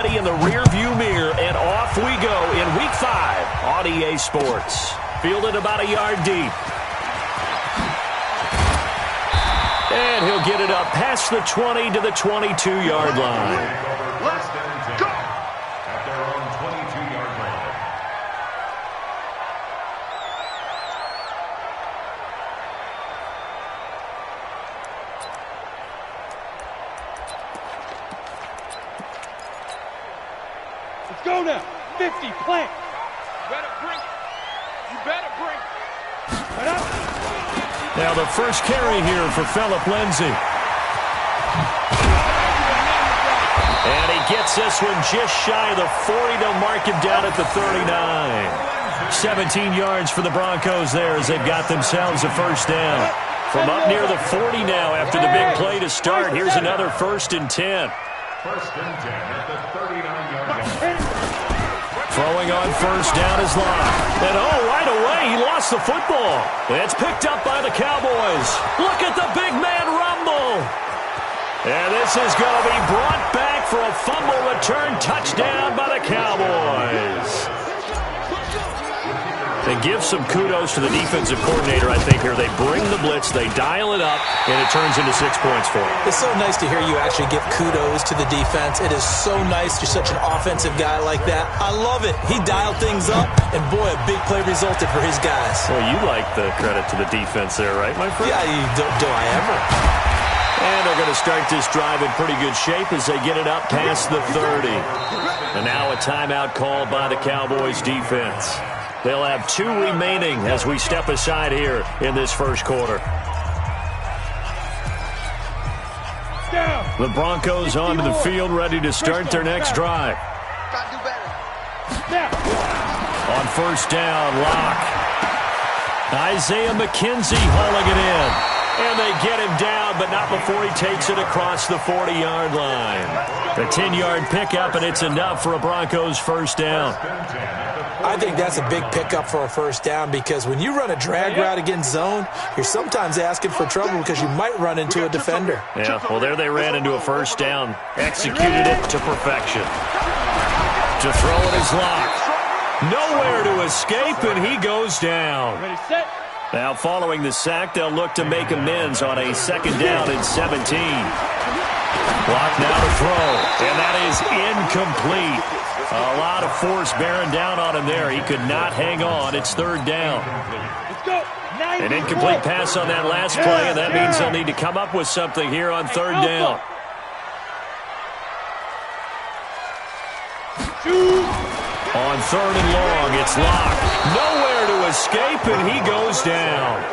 In the rear-view mirror, and off we go in Week 5 on EA Sports. Fielded about a yard deep. And he'll get it up past the 20 to the 22-yard line. Go! At their own 22-yard line. Let's go now. 50, plant. You better bring it. You better bring it. Now the first carry here for Phillip Lindsay. And he gets this one just shy of the 40. They'll mark him down at the 39. 17 yards for the Broncos there as they've got themselves a first down. From up near the 40 now after the big play to start. Here's another 1st and 10. 1st and 10 at the 39-yard line. Throwing on first down is Locke. And right away, he lost the football. It's picked up by the Cowboys. Look at the big man rumble. And this is going to be brought back for a fumble return touchdown by the Cowboys. They give some kudos to the defensive coordinator, I think, here. They bring the blitz, they dial it up, and it turns into 6 points for them. It's so nice to hear you actually give kudos to the defense. It is so nice. You're such an offensive guy like that. I love it. He dialed things up, and boy, a big play resulted for his guys. Well, you like the credit to the defense there, right, my friend? Yeah, do I ever? And they're going to start this drive in pretty good shape as they get it up past the 30. And now a timeout called by the Cowboys defense. They'll have 2 remaining as we step aside here in this first quarter. The Broncos onto the field ready to start their next drive. On first down, Locke. Isaiah McKenzie hauling it in. And they get him down, but not before he takes it across the 40-yard line. A 10-yard pickup, and it's enough for a Broncos first down. I think that's a big pickup for a first down because when you run a drag route against zone, you're sometimes asking for trouble because you might run into a defender. Yeah, well, there they ran into a first down. Executed it to perfection. To throw it is Locke. Nowhere to escape, and he goes down. Ready, set. Now, following the sack, they'll look to make amends on a 2nd down and 17. Clock now to throw, and that is incomplete. A lot of force bearing down on him there. He could not hang on. It's 3rd down. Let's go. An incomplete pass on that last play, and that means they'll need to come up with something here on 3rd down. On 3rd and long, it's Locke. Nowhere to escape, and he goes down.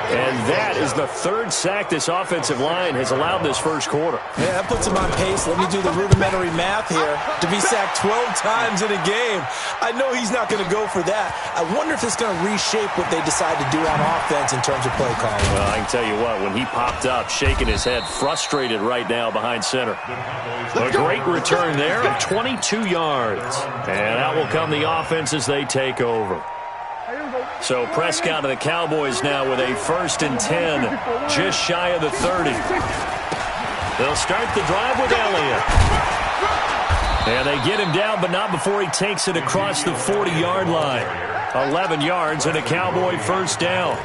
And that is the 3rd sack this offensive line has allowed this first quarter. Yeah, that puts him on pace. Let me do the rudimentary math here. To be sacked 12 times in a game, I know he's not going to go for that. I wonder if it's going to reshape what they decide to do on offense in terms of play calling. Well, I can tell you what, when he popped up, shaking his head, frustrated right now behind center. A great return there of 22 yards. And that will come the offense as they take over. So Prescott and the Cowboys now with a 1st and 10, just shy of the 30. They'll start the drive with Elliott. And they get him down, but not before he takes it across the 40-yard line. 11 yards and a Cowboy first down.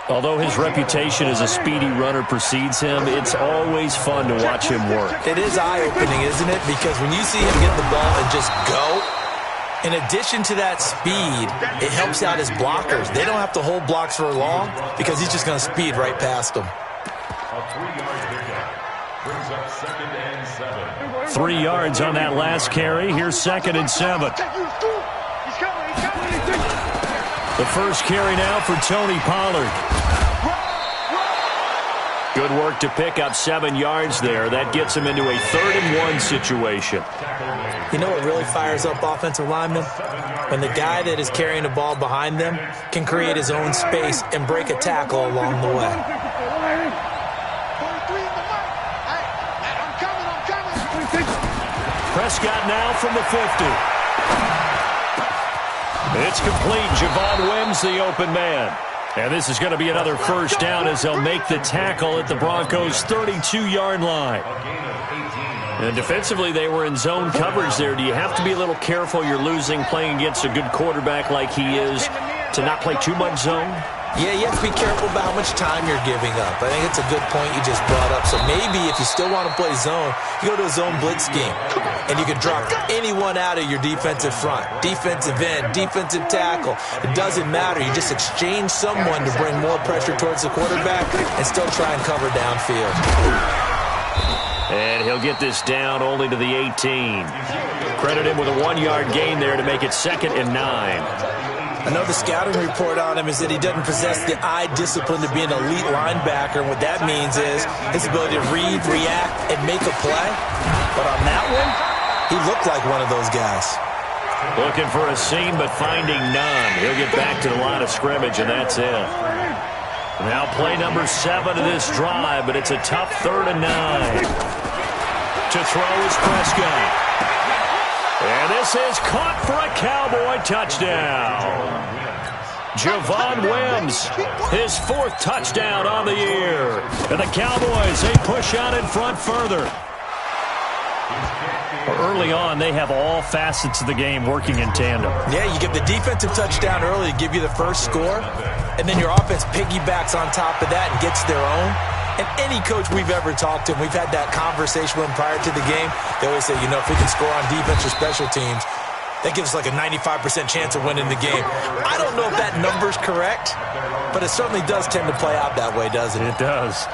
Although his reputation as a speedy runner precedes him, it's always fun to watch him work. It is eye-opening, isn't it? Because when you see him get the ball and just go, in addition to that speed, it helps out his blockers. They don't have to hold blocks for long because he's just going to speed right past them. A 3-yard pickup brings up 2nd and 7. 3 yards on that last carry. Here's 2nd and 7. The first carry now for Tony Pollard. Good work to pick up 7 yards there. That gets him into a 3rd and 1 situation. You know what really fires up offensive linemen? When the guy that is carrying the ball behind them can create his own space and break a tackle along the way. Prescott now from the 50. It's complete. Javon Wims, the open man. And this is going to be another first down as they'll make the tackle at the Broncos' 32-yard line. And defensively, they were in zone coverage there. Do you have to be a little careful you're losing playing against a good quarterback like he is to not play too much zone? Yeah, you have to be careful about how much time you're giving up. I think it's a good point you just brought up. So maybe if you still want to play zone, you go to a zone blitz scheme. And you can drop anyone out of your defensive front. Defensive end, defensive tackle. It doesn't matter. You just exchange someone to bring more pressure towards the quarterback and still try and cover downfield. And he'll get this down only to the 18. Credit him with a 1-yard gain there to make it 2nd and 9. I know the scouting report on him is that he doesn't possess the eye discipline to be an elite linebacker. And what that means is his ability to read, react, and make a play. But on that one, he looked like one of those guys. Looking for a seam, but finding none. He'll get back to the line of scrimmage, and that's it. Now play number 7 of this drive, but it's a tough 3rd and 9. To throw is Prescott. And this is caught for a Cowboy touchdown. Javon Wims, his 4th touchdown on the year. And the Cowboys, they push out in front further. Early on, they have all facets of the game working in tandem. Yeah, you get the defensive touchdown early to give you the first score, and then your offense piggybacks on top of that and gets their own. And any coach we've ever talked to, and we've had that conversation with them prior to the game, they always say, you know, if we can score on defense or special teams, that gives us like a 95% chance of winning the game. I don't know if that number's correct, but it certainly does tend to play out that way, doesn't it? It does.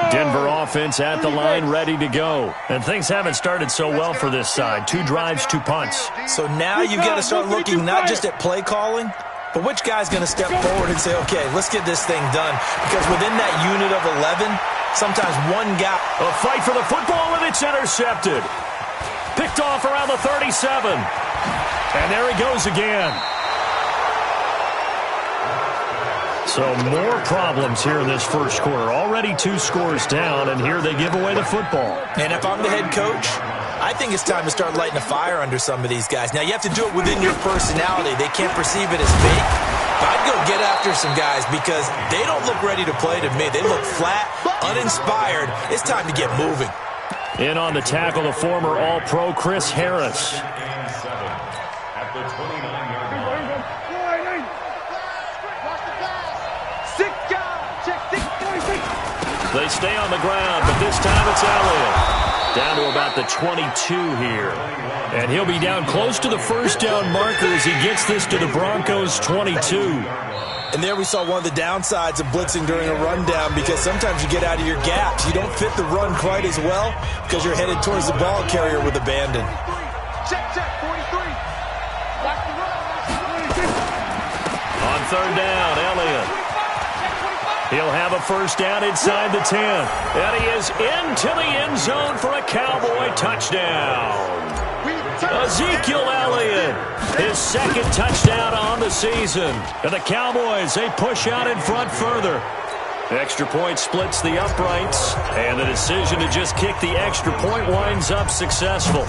Denver offense at the line, ready to go. And things haven't started so well for this side. 2 drives, 2 punts. So now you've got to start looking not just at play calling, but which guy's going to step forward and say, okay, let's get this thing done. Because within that unit of 11, sometimes one guy. A fight for the football, and it's intercepted. Picked off around the 37. And there he goes again. So more problems here in this first quarter. Already 2 scores down, and here they give away the football. And if I'm the head coach, I think it's time to start lighting a fire under some of these guys. Now, you have to do it within your personality. They can't perceive it as fake. But I'd go get after some guys because they don't look ready to play to me. They look flat, uninspired. It's time to get moving. In on the tackle, the former All-Pro Chris Harris. They stay on the ground, but this time it's Elliott. Down to about the 22 here. And he'll be down close to the first down marker as he gets this to the Broncos' 22. And there we saw one of the downsides of blitzing during a rundown because sometimes you get out of your gaps. You don't fit the run quite as well because you're headed towards the ball carrier with abandon. Check, 43. On 3rd down, Elliott. He'll have a first down inside the 10. And he is into the end zone for a Cowboy touchdown. Ezekiel Elliott, his 2nd touchdown on the season. And the Cowboys, they push out in front further. Extra point splits the uprights. And the decision to just kick the extra point winds up successful.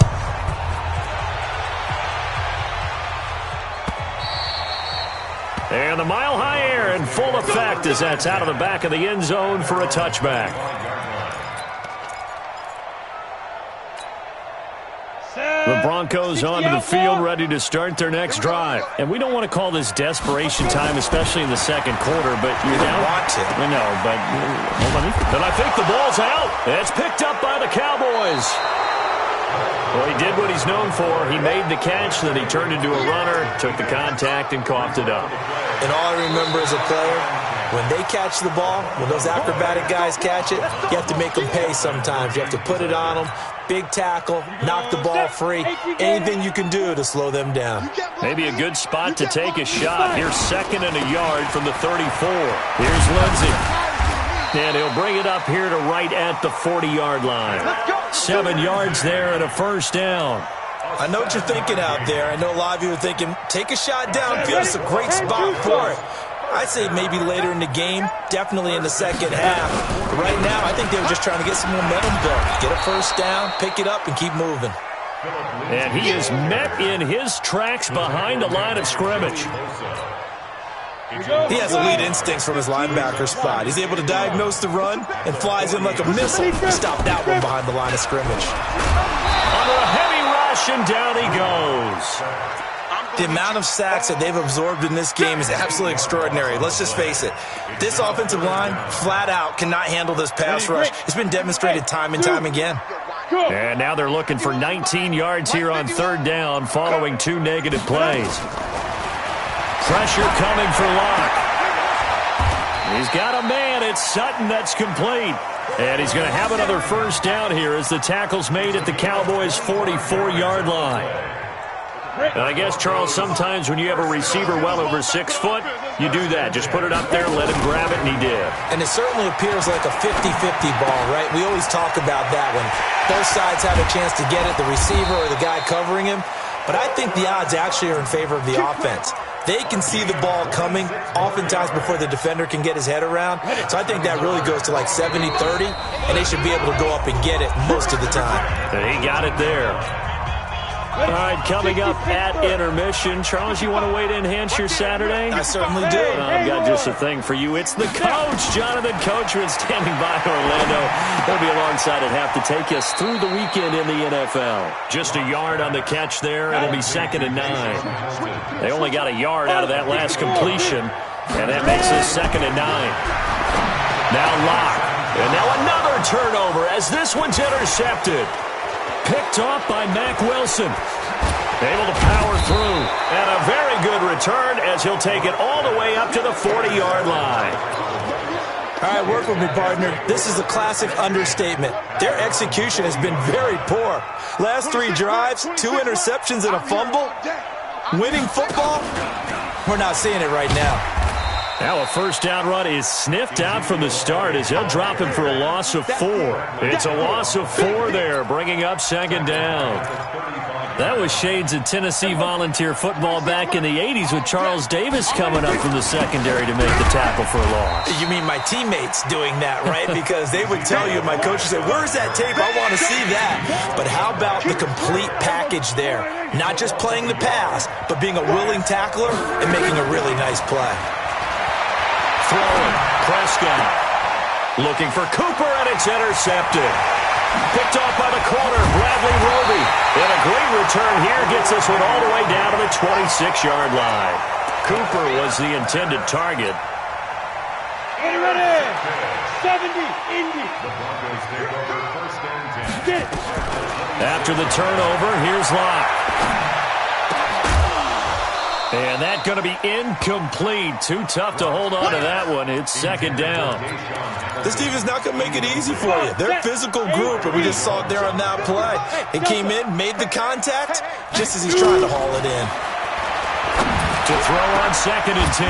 And the mile-high air in full effect as that's out of the back of the end zone for a touchback. The Broncos onto the field, ready to start their next drive. And we don't want to call this desperation time, especially in the second quarter, but you don't want to. I know, but and I think the ball's out. It's picked up by the Cowboys. Well, he did what he's known for. He made the catch, then he turned into a runner, took the contact, and coughed it up. And all I remember as a player, when they catch the ball, when those acrobatic guys catch it, you have to make them pay sometimes. You have to put it on them, big tackle, knock the ball free, anything you can do to slow them down. Maybe a good spot to take a shot. Here's 2nd and a yard from the 34. Here's Lindsey. And he'll bring it up here to right at the 40-yard line. 7 yards there and a first down. I know what you're thinking out there. I know a lot of you are thinking, take a shot downfield. It's a great spot for it. I'd say maybe later in the game, definitely in the second half. But right now, I think they were just trying to get some momentum built. Get a first down, pick it up, and keep moving. And he is met in his tracks behind the line of scrimmage. He has elite instincts from his linebacker spot. He's able to diagnose the run and flies in like a missile to stop that one behind the line of scrimmage. Under a heavy rush, and down he goes. The amount of sacks that they've absorbed in this game is absolutely extraordinary. Let's just face it. This offensive line, flat out, cannot handle this pass rush. It's been demonstrated time and time again. And now they're looking for 19 yards here on third down following 2 negative plays. Pressure coming for Locke. He's got a man. It's Sutton that's complete. And he's going to have another first down here as the tackle's made at the Cowboys' 44-yard line. And I guess, Charles, sometimes when you have a receiver well over 6 foot, you do that. Just put it up there, let him grab it, and he did. And it certainly appears like a 50-50 ball, right? We always talk about that when both sides have a chance to get it, the receiver or the guy covering him. But I think the odds actually are in favor of the offense. They can see the ball coming oftentimes before the defender can get his head around. So I think that really goes to like 70-30, and they should be able to go up and get it most of the time. And he got it there. All right, coming up at intermission. Charles, you want a way to enhance your Saturday? I certainly do. I've got just a thing for you. It's the coach, Jonathan Coachman, standing by Orlando. He'll be alongside at half to take us through the weekend in the NFL. Just a yard on the catch there. It'll be 2nd and 9. They only got a yard out of that last completion, and that makes this 2nd and 9. Now Locke. And now another turnover as this one's intercepted. Picked off by Mack Wilson. Able to power through. And a very good return as he'll take it all the way up to the 40-yard line. All right, work with me, partner. This is a classic understatement. Their execution has been very poor. Last 3 drives, 2 interceptions and a fumble. Winning football? We're not seeing it right now. Now a first down run is sniffed out from the start as he'll drop him for a loss of 4. It's a loss of 4 there, bringing up 2nd down. That was shades of Tennessee volunteer football back in the 80s with Charles Davis coming up from the secondary to make the tackle for a loss. You mean my teammates doing that, right? Because they would tell you, my coach would say, where's that tape? I want to see that. But how about the complete package there? Not just playing the pass, but being a willing tackler and making a really nice play. Throwing, Prescott. Looking for Cooper, and it's intercepted. Picked off by the corner, Bradley Roby. And a great return here gets this one all the way down to the 26-yard line. Cooper was the intended target. Ready, 70, Indy. After the turnover, here's Locke. And that's going to be incomplete. Too tough to hold on to that one. It's 2nd down. This team is not going to make it easy for you. They're a physical group, and we just saw it there on that play. It came in, made the contact, just as he's trying to haul it in. To throw on 2nd and 10.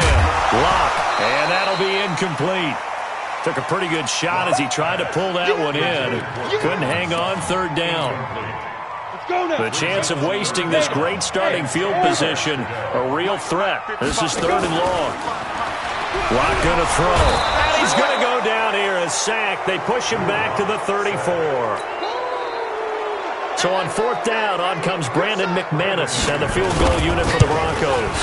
Locke. And that'll be incomplete. Took a pretty good shot as he tried to pull that one in. Couldn't hang on 3rd down. The chance of wasting this great starting field position, a real threat. This is 3rd and long. Locke going to throw. And he's going to go down here. A sack. They push him back to the 34. So on 4th down, on comes Brandon McManus and the field goal unit for the Broncos.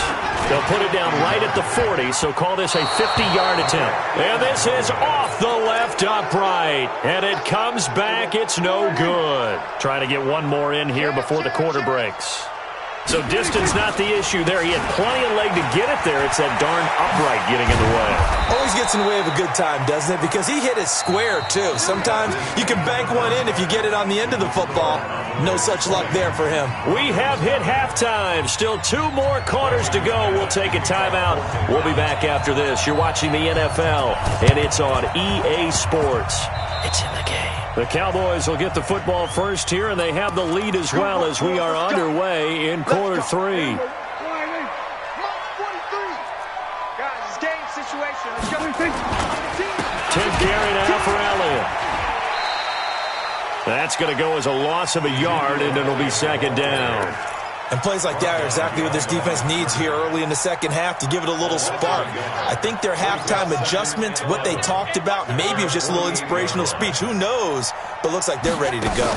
They'll put it down right at the 40, so call this a 50-yard attempt. And this is off the left upright. And it comes back. It's no good. Trying to get one more in here before the quarter breaks. So distance not the issue there. He had plenty of leg to get it there. It's that darn upright getting in the way. Always gets in the way of a good time, doesn't it? Because he hit it square, too. Sometimes you can bank one in if you get it on the end of the football. No such luck there for him. We have hit halftime. Still 2 more quarters to go. We'll take a timeout. We'll be back after this. You're watching the NFL, and it's on EA Sports. It's in the game. The Cowboys will get the football first here, and they have the lead as well as we are underway in quarter 3. Guys, it's game situation. Let's go. 10th carry now for Elliott. That's going to go as a loss of a yard, and it'll be 2nd down. And plays like that are exactly what this defense needs here early in the second half to give it a little spark. I think their halftime adjustment, what they talked about, maybe it was just a little inspirational speech. Who knows? But looks like they're ready to go.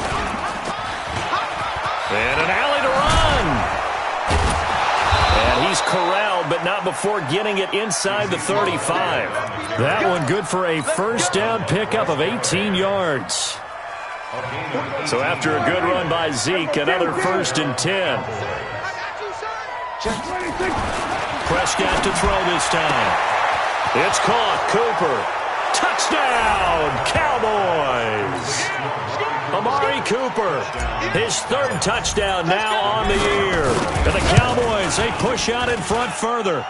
And an alley to run. And he's corralled down, but not before getting it inside the 35. That one good for a first down pickup of 18 yards. So after a good run by Zeke, another 1st and 10. Prescott to throw this time. It's caught. Cooper. Touchdown, Cowboys. Amari Cooper, his 3rd touchdown now on the year. And the Cowboys, they push out in front further.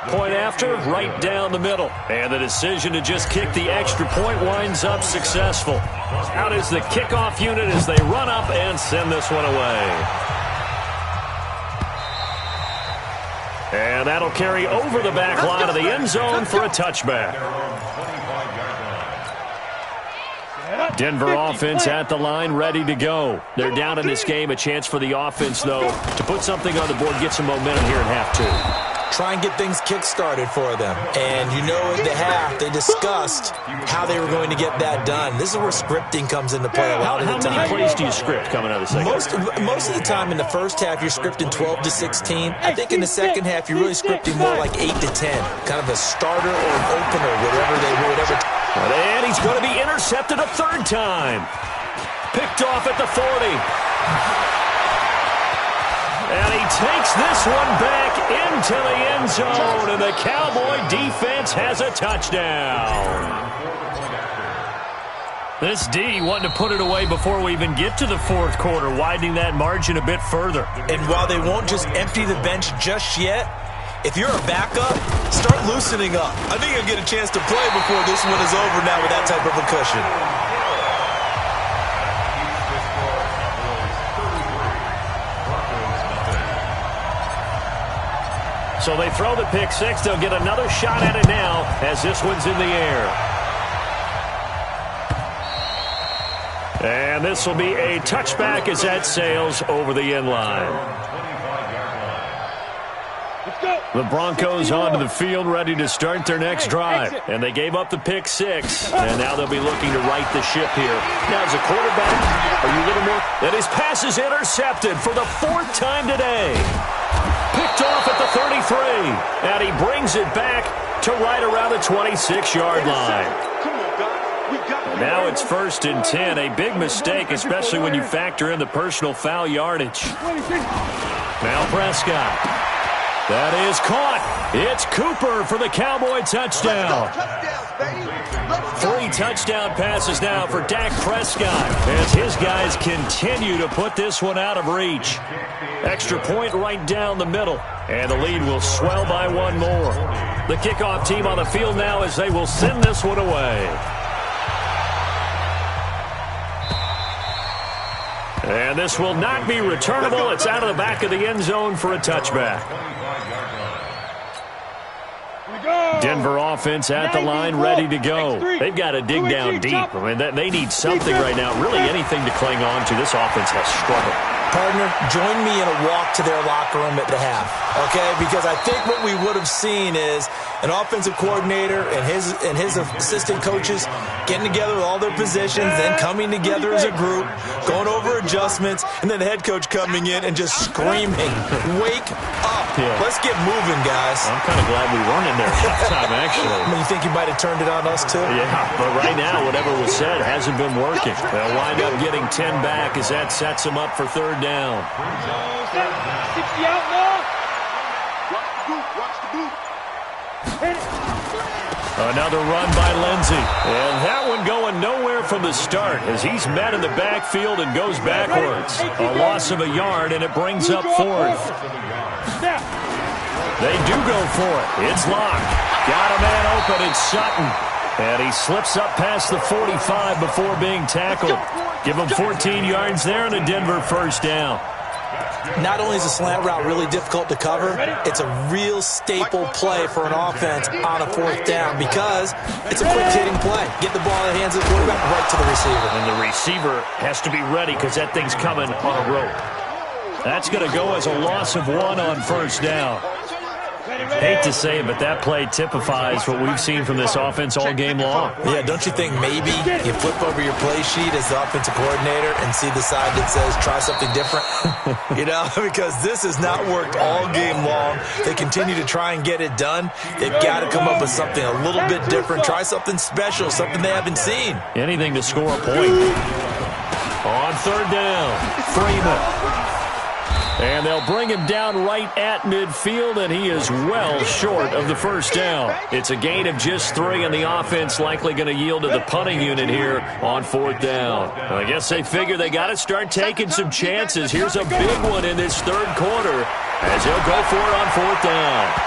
Point after, right down the middle. And the decision to just kick the extra point winds up successful. Out is the kickoff unit as they run up and send this one away. And that'll carry over the back line of the end zone for a touchback. Denver offense at the line, ready to go. They're down in this game. A chance for the offense, though, to put something on the board, get some momentum here in half 2. Try and get things kick-started for them. And you know at the half, they discussed how they were going to get that done. This is where scripting comes into play a lot of the time. How many plays do you script coming out of the second? Most of the time in the first half, you're scripting 12 to 16. I think in the second half, you're really scripting more like 8 to 10. Kind of a starter or an opener, whatever. And he's going to be intercepted a 3rd time. Picked off at the 40. And he takes this one back into the end zone, and the Cowboy defense has a touchdown. This D wanting to put it away before we even get to the 4th quarter, widening that margin a bit further. And while they won't just empty the bench just yet, if you're a backup, start loosening up. I think you'll get a chance to play before this one is over now with that type of a cushion. So they throw the pick 6. They'll get another shot at it now as this one's in the air. And this will be a touchback as that sails over the end line. The Broncos onto the field, ready to start their next drive. And they gave up the pick 6, and now they'll be looking to right the ship here. Now, as a quarterback, are you a little more? And his pass is intercepted for the 4th time today. Picked off at the 33, and he brings it back to right around the 26-yard line. And now it's 1st and 10, a big mistake, especially when you factor in the personal foul yardage. Now Prescott. That is caught. It's Cooper for the Cowboy touchdown. 3 touchdown passes now for Dak Prescott as his guys continue to put this one out of reach. Extra point right down the middle, and the lead will swell by 1 more. The kickoff team on the field now as they will send this one away. And this will not be returnable. It's out of the back of the end zone for a touchback. Denver offense at the line, ready to go. They've got to dig down deep. I mean, they need something right now, really anything to cling on to. This offense has struggled. Partner, join me in a walk to their locker room at the half, okay? Because I think what we would have seen is an offensive coordinator and his assistant coaches getting together with all their positions, then coming together as a group, going over adjustments, and then the head coach coming in and just screaming, "Wake up. Yeah. Let's get moving, guys." I'm kind of glad we weren't in there at halftime, actually. I mean, you think you might have turned it on us, too? Yeah, but right now, whatever was said hasn't been working. They'll wind up getting 10 back as that sets them up for 3rd down. 60 out now. Watch the boot. Hit it. Another run by Lindsey. And that one going nowhere from the start as he's met in the backfield and goes backwards. A loss of a yard, and it brings up 4th. They do go for it. It's locked. Got a man open. It's Sutton. And he slips up past the 45 before being tackled. Give him 14 yards there and a Denver 1st down. Not only is a slant route really difficult to cover, it's a real staple play for an offense on a 4th down because it's a quick-hitting play. Get the ball in the hands of the quarterback right to the receiver. And the receiver has to be ready because that thing's coming on a rope. That's going to go as a loss of 1 on 1st down. Hate to say it, but that play typifies what we've seen from this offense all game long. Yeah, don't you think maybe you flip over your play sheet as the offensive coordinator and see the side that says try something different? Because this has not worked all game long. They continue to try and get it done. They've got to come up with something a little bit different. Try something special, something they haven't seen. Anything to score a point. On third down, Freeman. And they'll bring him down right at midfield, and he is well short of the first down. It's a gain of just 3, and the offense likely going to yield to the punting unit here on fourth down. I guess they figure they got to start taking some chances. Here's a big one in this third quarter as he'll go for it on fourth down.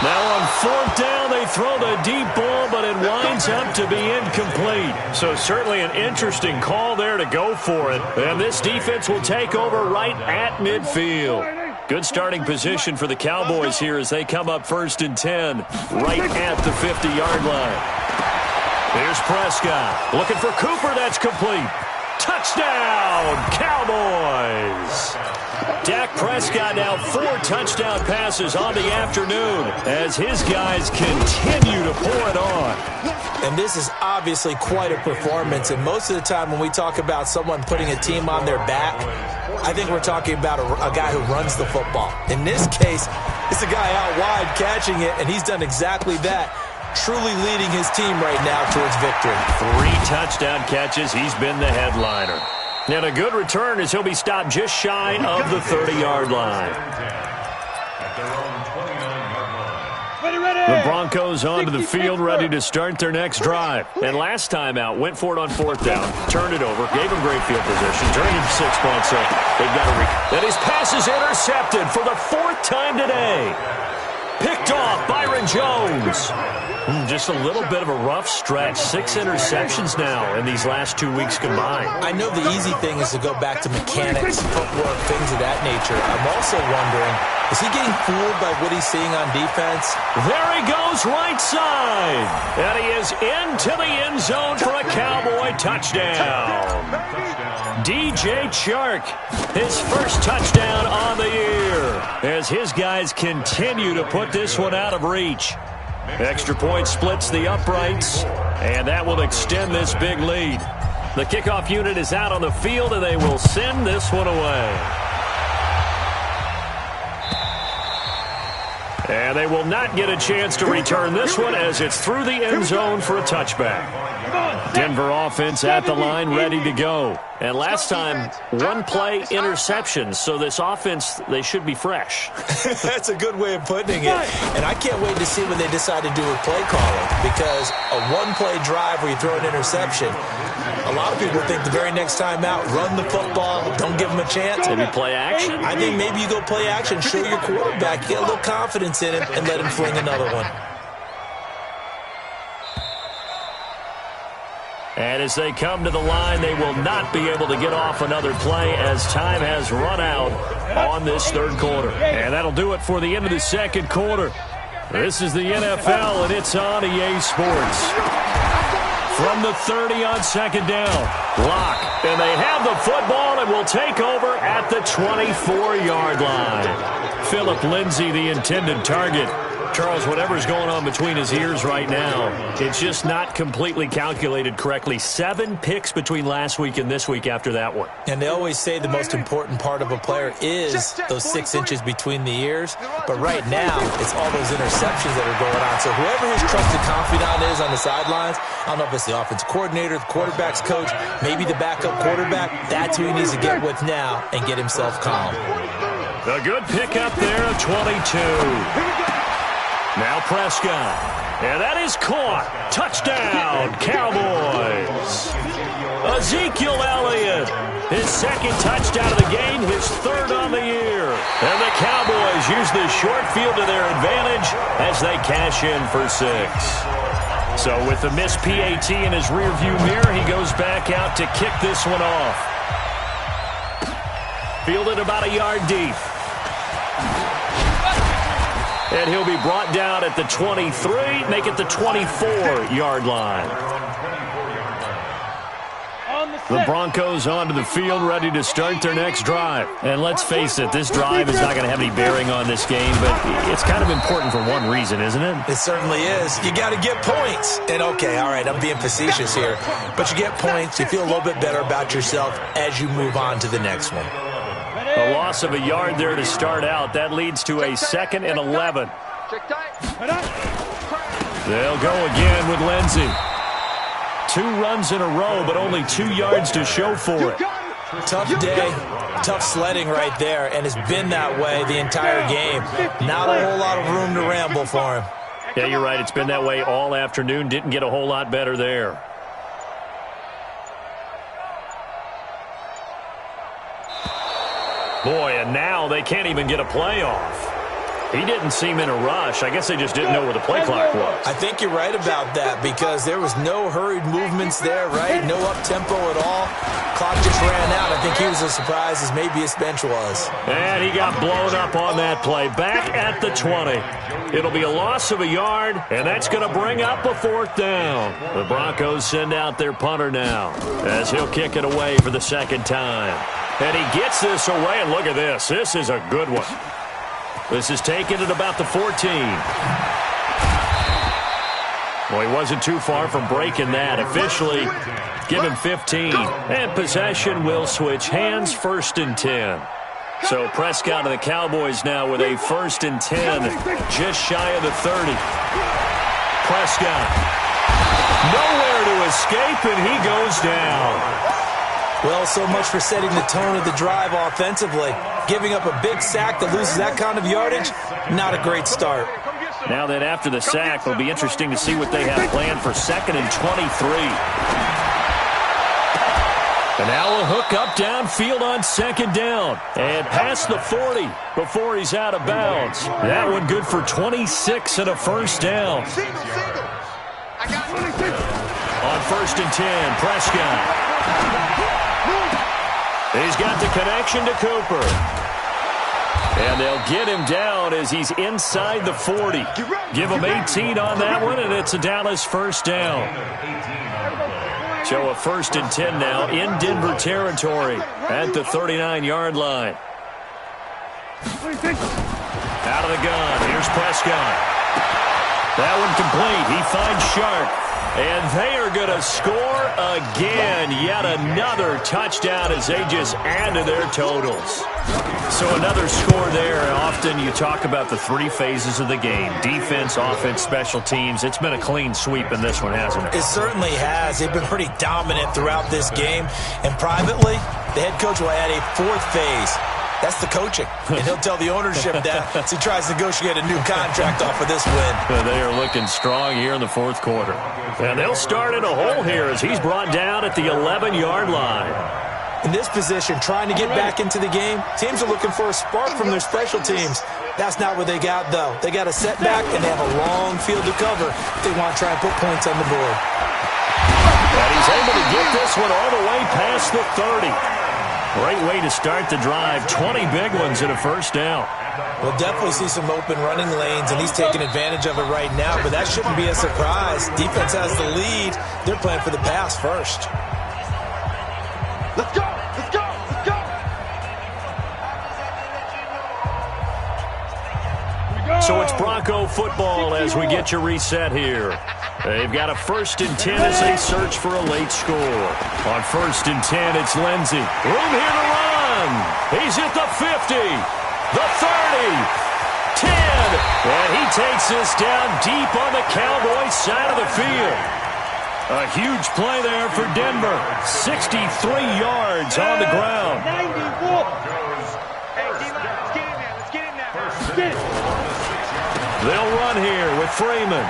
Now on fourth down, they throw the deep ball, but it winds up to be incomplete. So certainly an interesting call there to go for it. And this defense will take over right at midfield. Good starting position for the Cowboys here as they come up 1st and 10, right at the 50-yard line. Here's Prescott. Looking for Cooper. That's complete. Touchdown, Cowboys! Dak Prescott now 4 touchdown passes on the afternoon as his guys continue to pour it on. And this is obviously quite a performance. And most of the time when we talk about someone putting a team on their back, I think we're talking about a guy who runs the football. In this case, it's a guy out wide catching it, and he's done exactly that. Truly leading his team right now towards victory. 3 touchdown catches. He's been the headliner. And a good return as he'll be stopped just shy of the 30-yard line. The Broncos onto the field ready to start their next drive. And last time out, went for it on fourth down, turned it over, gave him great field position, turned it 6 points. So they've got to and his pass is intercepted for the 4th time today. Picked off Byron Jones. Just a little bit of a rough stretch. 6 interceptions now in these last 2 weeks combined. I know the easy thing is to go back to mechanics, footwork, things of that nature. I'm also wondering, is he getting fooled by what he's seeing on defense? There he goes right side. And he is into the end zone for a Cowboy touchdown. DJ Chark, his first touchdown on the year, as his guys continue to put this one out of reach. Extra point splits the uprights, and that will extend this big lead. The kickoff unit is out on the field, and they will send this one away. And they will not get a chance to return this one as it's through the end zone for a touchback. Denver offense at the line, ready to go. And last time, 1 play interception, so this offense, they should be fresh. That's a good way of putting it. And I can't wait to see what they decide to do with play calling, because a 1-play drive where you throw an interception, a lot of people think the very next time out, run the football, don't give them a chance. Maybe play action? I think maybe you go play action, show your quarterback, get a little confidence in him, and let him fling another one. And as they come to the line, they will not be able to get off another play as time has run out on this third quarter. And that'll do it for the end of the second quarter. This is the NFL, and it's on EA Sports. From the 30 on second down, Lock. And they have the football and will take over at the 24-yard line. Phillip Lindsay, the intended target. Charles, whatever's going on between his ears right now, it's just not completely calculated correctly. 7 picks between last week and this week after that one. And they always say the most important part of a player is those 6 inches between the ears. But right now, it's all those interceptions that are going on. So whoever his trusted confidant is on the sidelines, I don't know if it's the offensive coordinator, the quarterback's coach, maybe the backup quarterback, that's who he needs to get with now and get himself calm. A good pickup there of 22. Now Prescott, and that is caught. Touchdown, Cowboys. Ezekiel Elliott, his 2nd touchdown of the game, his 3rd on the year. And the Cowboys use the short field to their advantage as they cash in for 6. So with the missed PAT in his rearview mirror, he goes back out to kick this one off. Fielded about a yard deep. And he'll be brought down at the 23, make it the 24-yard line. On the The Broncos onto the field, ready to start their next drive. And let's face it, this drive is not going to have any bearing on this game, but it's kind of important for one reason, isn't it? It certainly is. You got to get points. And okay, all right, I'm being facetious here, but you get points, you feel a little bit better about yourself as you move on to the next one. A loss of a yard there to start out. That leads to a 2nd and 11. They'll go again with Lindsey. 2 runs in a row, but only 2 yards to show for it. Tough day, tough sledding right there, and it's been that way the entire game. Not a whole lot of room to ramble for him. Yeah, you're right. It's been that way all afternoon. Didn't get a whole lot better there. Boy, and now they can't even get a play off. He didn't seem in a rush. I guess they just didn't know where the play clock was. I think you're right about that because there was no hurried movements there, right? No up-tempo at all. Clock just ran out. I think he was as surprised as maybe his bench was. And he got blown up on that play. Back at the 20. It'll be a loss of a yard, and that's going to bring up a 4th down. The Broncos send out their punter now as he'll kick it away for the 2nd time. And he gets this away, and look at this. This is a good one. This is taken at about the 14. Well, he wasn't too far from breaking that. Officially, give him 15. And possession will switch hands, 1st and 10. So Prescott of the Cowboys now with a 1st and 10, just shy of the 30. Prescott, nowhere to escape, and he goes down. Well, so much for setting the tone of the drive offensively. Giving up a big sack that loses that kind of yardage, not a great start. Now that after the sack, it'll be interesting to see what they have planned for 2nd and 23. And now a hook up downfield on 2nd down. And past the 40 before he's out of bounds. That one good for 26 and a 1st down. On 1st and 10, Prescott. He's got the connection to Cooper. And they'll get him down as he's inside the 40. Give him 18 on that one, and it's a Dallas 1st down. So a 1st and 10 now in Denver territory at the 39-yard line. Out of the gun. Here's Prescott. That one complete. He finds Sharp. And they are going to score again. Yet another touchdown as they just add to their totals. So another score there. Often you talk about the 3 phases of the game. Defense, offense, special teams. It's been a clean sweep in this one, hasn't it? It certainly has. They've been pretty dominant throughout this game. And privately, the head coach will add a 4th phase. That's the coaching. And he'll tell the ownership that as he tries to negotiate a new contract off of this win. They are looking strong here in the 4th quarter. And they'll start in a hole here as he's brought down at the 11-yard line. In this position, trying to get back into the game, teams are looking for a spark from their special teams. That's not what they got, though. They got a setback, and they have a long field to cover if they want to try and put points on the board. And he's able to get this one all the way past the 30. Great way to start the drive. 20 big ones and a 1st down. We'll definitely see some open running lanes, and he's taking advantage of it right now, but that shouldn't be a surprise. Defense has the lead. They're playing for the pass first. Let's go! Let's go! Let's go! So it's Bronco football as we get you reset here. They've got a 1st and 10 as they search for a late score. On 1st and 10, it's Lindsey. Room here to run. He's at the 50, the 30, 10. And he takes this down deep on the Cowboys side of the field. A huge play there for Denver. 63 yards on the ground. 94. Hey, D-line, let's get in there. Let's get in there. Let's get it. They'll run here with Freeman.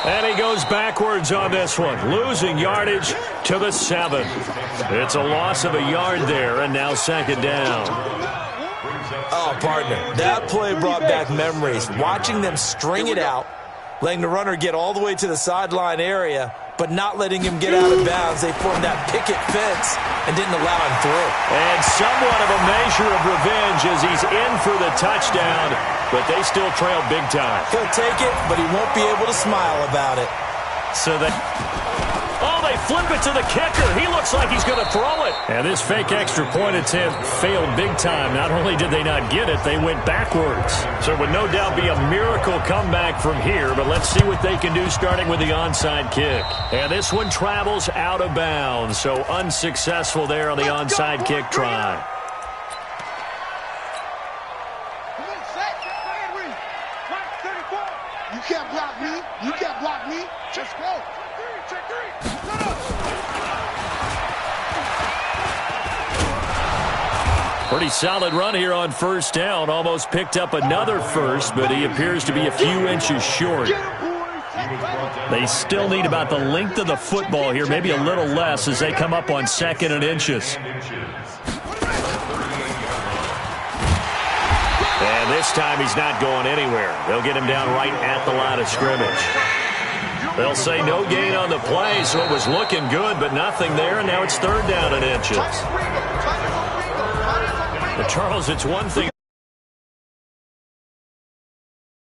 And he goes backwards on this one, losing yardage to the 7. It's a loss of a yard there, and now 2nd down. Oh, partner, that play brought back memories. Watching them string it out, letting the runner get all the way to the sideline area, but not letting him get out of bounds. They formed that picket fence and didn't allow him through. And somewhat of a measure of revenge as he's in for the touchdown, but they still trail big time. He'll take it, but he won't be able to smile about it. So they flip it to the kicker. He looks like he's going to throw it. And this fake extra point attempt failed big time. Not only did they not get it, they went backwards. So it would no doubt be a miracle comeback from here, but let's see what they can do starting with the onside kick. And this one travels out of bounds, so unsuccessful there on the onside kick try. You can't block me. You can't block me. Just go. Check three. Pretty solid run here on first down. Almost picked up another first, but he appears to be a few inches short. They still need about the length of the football here, maybe a little less as they come up on 2nd and inches. And this time he's not going anywhere. They'll get him down right at the line of scrimmage. They'll say no gain on the play, so it was looking good, but nothing there, and now it's 3rd down and inches. But Charles, it's one thing.